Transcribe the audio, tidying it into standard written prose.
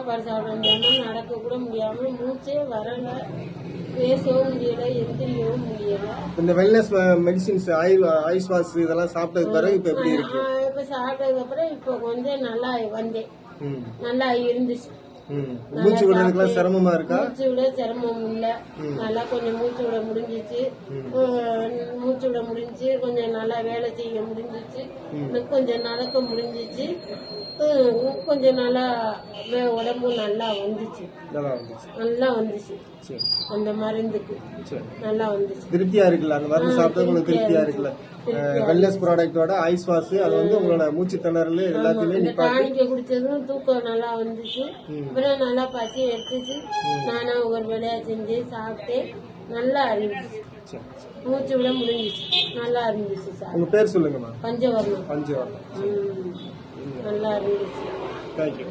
சாப்பாடு சாப்பிட முடியாமல் நடக்க கூட முடியாமல் மூச்சே வரல, பேசவும் முடியல, எந்திரிக்கவும் முடியல. இந்த வெல்னஸ் மெடிசின்ஸ் ஐஸ் வாஷ் இதெல்லாம் சாப்பிட்டது பிறகு இப்ப எப்படி இருக்கு? இப்ப சாப்பிட்டதுக்கு அப்புறம் இப்போ கொஞ்சம் நல்லா வந்தேன், நல்லா இருந்துச்சு. மூச்சு விடுறதுக்குலாம் சிரமமா இருக்கா? மூச்சு விட சிரமம் இல்ல, நல்லா கொஞ்சம் மூச்சு விட முடிஞ்சிச்சு, கொஞ்சம் நல்லா வேலை செய்ய முடிஞ்சிச்சு, கொஞ்சம் நடக்க முடிஞ்சிச்சு, கொஞ்சம் நல்லா உடம்பு நல்லா வந்துச்சு. அந்த மருந்துக்கு நல்லா வந்துச்சு. திருப்தியா இருக்குல்ல? அந்த மருந்து சாப்பிட்டா உங்களுக்கு திருப்தியா இருக்குல்ல? வெல்னஸ் ப்ராடக்ட்டோட ஐஸ் வாஷ் அது வந்து உங்களோட மூச்சு திணறல் எல்லாத்தையுமே டானிக்க குடிச்சதும் தூக்கம் நல்லா வந்துச்சு. அப்புறம் நல்லா பசி எடுத்துச்சு. நானா ஒரு வேலையா செஞ்சு சாப்பிட்டேன், நல்லா இருந்துச்சு, மூச்சு விட முடிஞ்சிச்சு, நல்லா இருந்துச்சு. சார் உங்க பேர் சொல்லுங்கம்மா. பஞ்சவர்ணம். பஞ்சவர்ணம். நல்லா இருந்துச்சு. தேங்க்யூ.